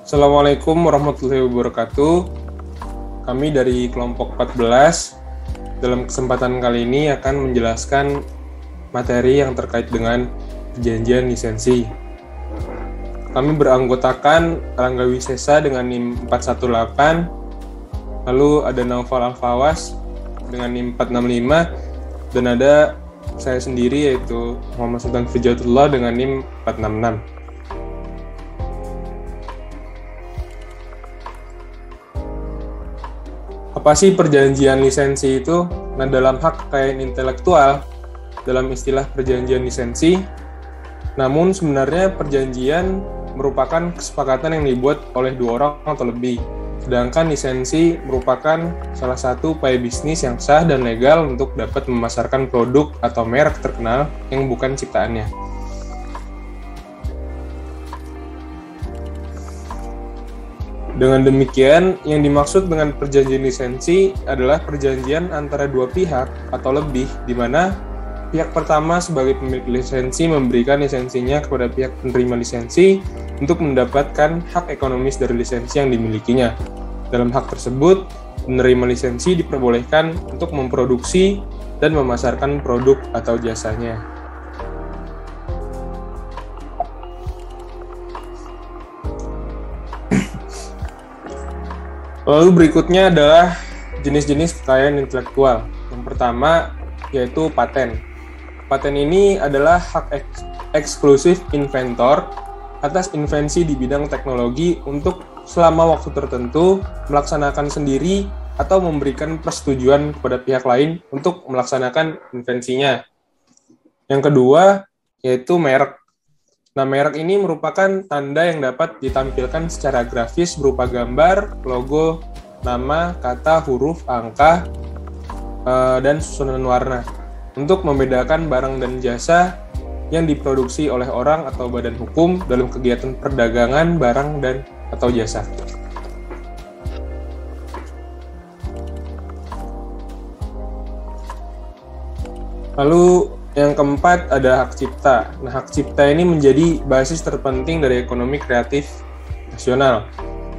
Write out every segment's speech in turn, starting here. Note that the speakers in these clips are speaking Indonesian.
Assalamualaikum warahmatullahi wabarakatuh. Kami dari kelompok 14 dalam kesempatan kali ini akan menjelaskan materi yang terkait dengan perjanjian lisensi. Kami beranggotakan Rangga Wisesa dengan NIM 418, lalu ada Naufal Alfawas dengan NIM 465, dan ada saya sendiri yaitu Muhammad Sultan Fijatullah dengan NIM 466. Apa sih perjanjian lisensi itu? Nah, dalam hak kekayaan intelektual, dalam istilah perjanjian lisensi, namun sebenarnya perjanjian merupakan kesepakatan yang dibuat oleh dua orang atau lebih. Sedangkan lisensi merupakan salah satu upaya bisnis yang sah dan legal untuk dapat memasarkan produk atau merek terkenal yang bukan ciptaannya. Dengan demikian, yang dimaksud dengan perjanjian lisensi adalah perjanjian antara dua pihak atau lebih, di mana pihak pertama sebagai pemilik lisensi memberikan lisensinya kepada pihak penerima lisensi untuk mendapatkan hak ekonomis dari lisensi yang dimilikinya. Dalam hak tersebut, penerima lisensi diperbolehkan untuk memproduksi dan memasarkan produk atau jasanya. Lalu berikutnya adalah jenis-jenis kekayaan intelektual. Yang pertama yaitu paten. Paten ini adalah hak eksklusif inventor atas invensi di bidang teknologi untuk selama waktu tertentu melaksanakan sendiri atau memberikan persetujuan kepada pihak lain untuk melaksanakan invensinya. Yang kedua yaitu merek. Nah, merek ini merupakan tanda yang dapat ditampilkan secara grafis berupa gambar, logo, nama, kata, huruf, angka, dan susunan warna untuk membedakan barang dan jasa yang diproduksi oleh orang atau badan hukum dalam kegiatan perdagangan barang dan atau jasa. Lalu yang keempat ada hak cipta. Nah, hak cipta ini menjadi basis terpenting dari ekonomi kreatif nasional.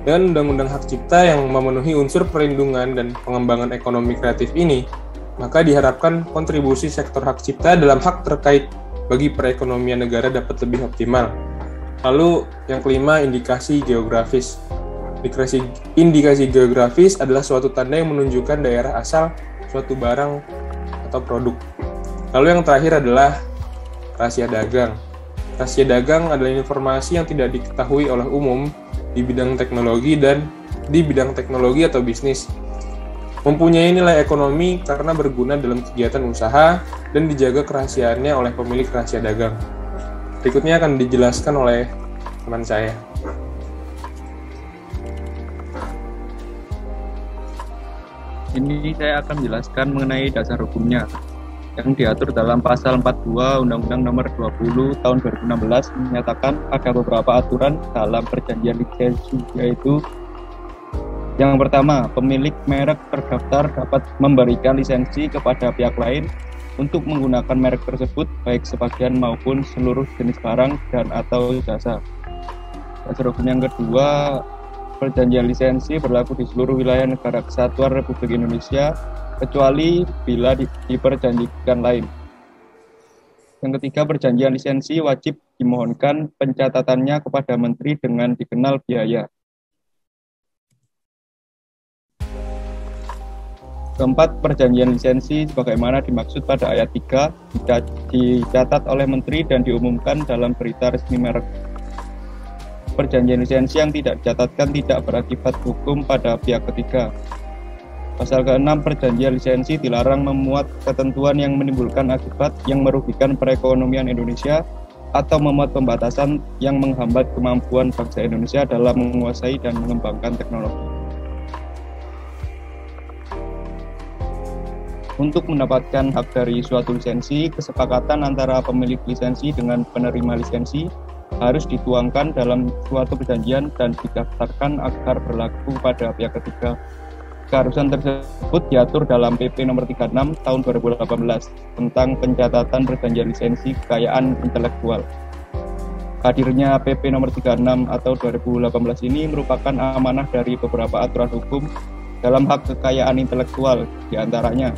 Dengan Undang-Undang Hak Cipta yang memenuhi unsur perlindungan dan pengembangan ekonomi kreatif ini, maka diharapkan kontribusi sektor hak cipta dalam hak terkait bagi perekonomian negara dapat lebih optimal. Lalu yang kelima, indikasi geografis. Indikasi geografis adalah suatu tanda yang menunjukkan daerah asal suatu barang atau produk. Lalu yang terakhir adalah rahasia dagang. Rahasia dagang adalah informasi yang tidak diketahui oleh umum di bidang teknologi dan di bidang teknologi atau bisnis. Mempunyai nilai ekonomi karena berguna dalam kegiatan usaha dan dijaga kerahasiaannya oleh pemilik rahasia dagang. Berikutnya akan dijelaskan oleh teman saya. Ini saya akan menjelaskan mengenai dasar hukumnya yang diatur dalam pasal 42 Undang-Undang Nomor 20 Tahun 2016 menyatakan ada beberapa aturan dalam perjanjian lisensi, yaitu yang pertama, pemilik merek terdaftar dapat memberikan lisensi kepada pihak lain untuk menggunakan merek tersebut baik sebagian maupun seluruh jenis barang dan atau jasa. Dasar hukum yang kedua, perjanjian lisensi berlaku di seluruh wilayah negara kesatuan Republik Indonesia kecuali bila diperjanjikan lain. Yang ketiga, perjanjian lisensi wajib dimohonkan pencatatannya kepada menteri dengan dikenal biaya. Keempat, perjanjian lisensi sebagaimana dimaksud pada ayat 3 dicatat oleh menteri dan diumumkan dalam berita resmi merek. Perjanjian lisensi yang tidak dicatatkan tidak berakibat hukum pada pihak ketiga. Pasal ke-6, perjanjian lisensi dilarang memuat ketentuan yang menimbulkan akibat yang merugikan perekonomian Indonesia atau memuat pembatasan yang menghambat kemampuan bangsa Indonesia dalam menguasai dan mengembangkan teknologi. Untuk mendapatkan hak dari suatu lisensi, kesepakatan antara pemilik lisensi dengan penerima lisensi harus dituangkan dalam suatu perjanjian dan didaftarkan agar berlaku pada pihak ketiga. Keharusan tersebut diatur dalam PP Nomor 36 Tahun 2018 tentang pencatatan perjanjian lisensi kekayaan intelektual. Hadirnya PP nomor 36 atau 2018 ini merupakan amanah dari beberapa aturan hukum dalam hak kekayaan intelektual, diantaranya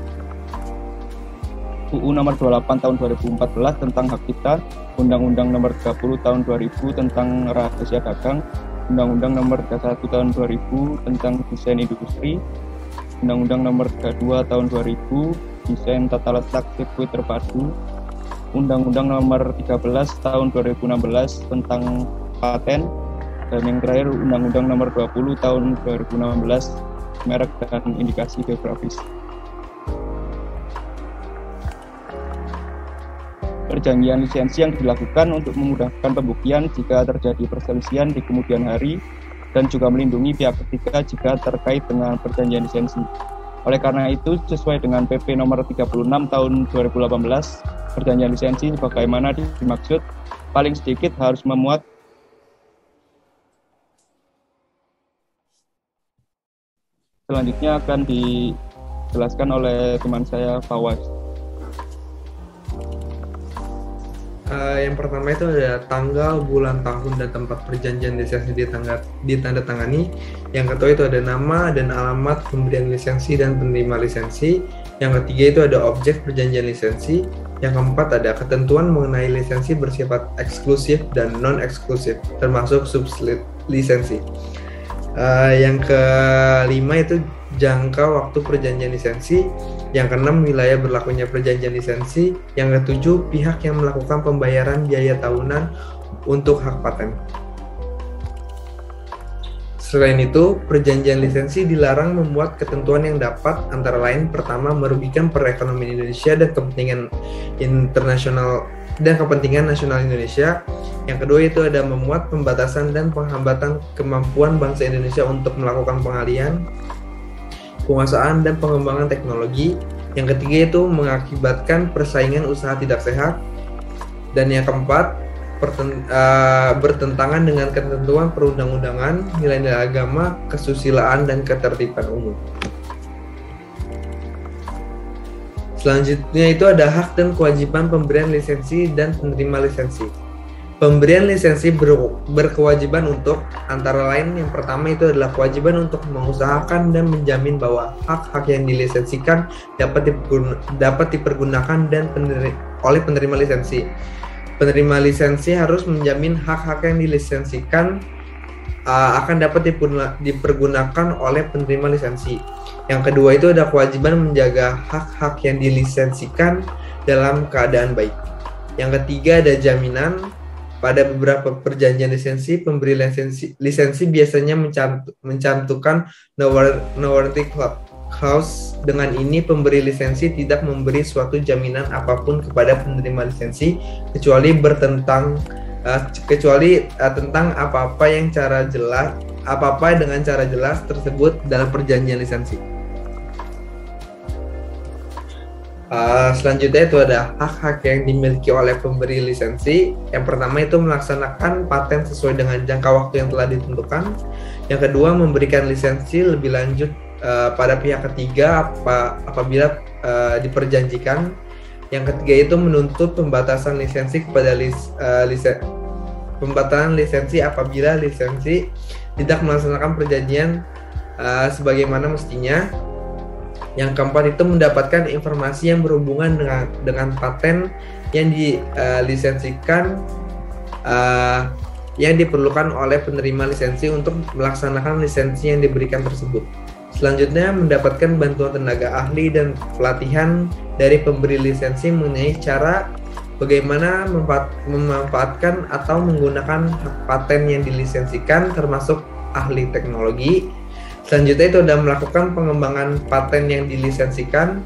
UU nomor 28 tahun 2014 tentang hak cipta, Undang-Undang nomor 30 tahun 2000 tentang rahasia dagang, Undang-Undang nomor 31 tahun 2000 tentang desain industri, Undang-Undang nomor 32 tahun 2000 desain tata letak sirkuit terpadu, Undang-Undang nomor 13 tahun 2016 tentang paten, dan yang terakhir Undang-Undang nomor 20 tahun 2016 merek dan indikasi geografis. Perjanjian lisensi yang dilakukan untuk memudahkan pembuktian jika terjadi perselisihan di kemudian hari dan juga melindungi pihak ketiga jika terkait dengan perjanjian lisensi. Oleh karena itu, sesuai dengan PP nomor 36 tahun 2018, perjanjian lisensi sebagaimana dimaksud paling sedikit harus memuat selanjutnya akan dijelaskan oleh teman saya Fawaz. Yang pertama itu ada tanggal, bulan, tahun, dan tempat perjanjian lisensi ditandatangani. Yang kedua itu ada nama dan alamat pemberian lisensi dan penerima lisensi. Yang ketiga itu ada objek perjanjian lisensi. Yang keempat ada ketentuan mengenai lisensi bersifat eksklusif dan non-eksklusif, termasuk sublisensi. Yang kelima itu jangka waktu perjanjian lisensi. Yang keenam, wilayah berlakunya perjanjian lisensi. Yang ketujuh, pihak yang melakukan pembayaran biaya tahunan untuk hak paten. Selain itu, perjanjian lisensi dilarang memuat ketentuan yang dapat antara lain pertama merugikan perekonomian Indonesia dan kepentingan internasional dan kepentingan nasional Indonesia. Yang kedua itu ada memuat pembatasan dan penghambatan kemampuan bangsa Indonesia untuk melakukan pengalihan, penguasaan, dan pengembangan teknologi. Yang ketiga itu mengakibatkan persaingan usaha tidak sehat. Dan yang keempat, bertentangan dengan ketentuan perundang-undangan, nilai-nilai agama, kesusilaan, dan ketertiban umum. Selanjutnya itu ada hak dan kewajiban pemberian lisensi dan penerima lisensi. Pemberian lisensi berkewajiban untuk antara lain yang pertama itu adalah kewajiban untuk mengusahakan dan menjamin bahwa hak-hak yang dilisensikan dapat dipergunakan dan oleh penerima lisensi. Penerima lisensi harus menjamin hak-hak yang dilisensikan akan dapat dipergunakan oleh penerima lisensi. Yang kedua itu ada kewajiban menjaga hak-hak yang dilisensikan dalam keadaan baik. Yang ketiga ada jaminan. Pada beberapa perjanjian lisensi, pemberi lisensi biasanya mencantumkan no warranty clause. Dengan ini, pemberi lisensi tidak memberi suatu jaminan apapun kepada penerima lisensi kecuali tentang apa-apa dengan cara jelas tersebut dalam perjanjian lisensi. Selanjutnya itu ada hak-hak yang dimiliki oleh pemberi lisensi. Yang pertama itu melaksanakan paten sesuai dengan jangka waktu yang telah ditentukan. Yang kedua, memberikan lisensi lebih lanjut pada pihak ketiga apabila diperjanjikan. Yang ketiga itu menuntut pembatasan lisensi kepada pembatasan lisensi apabila lisensi tidak melaksanakan perjanjian sebagaimana mestinya. Yang keempat itu mendapatkan informasi yang berhubungan dengan paten yang dilisensikan yang diperlukan oleh penerima lisensi untuk melaksanakan lisensi yang diberikan tersebut. Selanjutnya, mendapatkan bantuan tenaga ahli dan pelatihan dari pemberi lisensi mengenai cara bagaimana memanfaatkan atau menggunakan hak paten yang dilisensikan, termasuk ahli teknologi. Selanjutnya itu sudah melakukan pengembangan paten yang dilisensikan.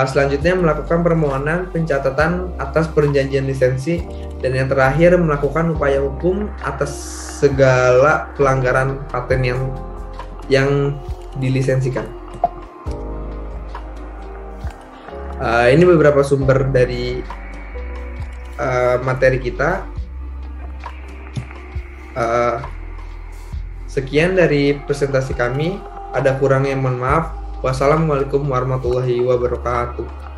Selanjutnya melakukan permohonan pencatatan atas perjanjian lisensi. Dan yang terakhir melakukan upaya hukum atas segala pelanggaran paten yang dilisensikan. Ini beberapa sumber dari materi kita. Sekian dari presentasi kami. Ada kurangnya mohon maaf. Wassalamualaikum warahmatullahi wabarakatuh.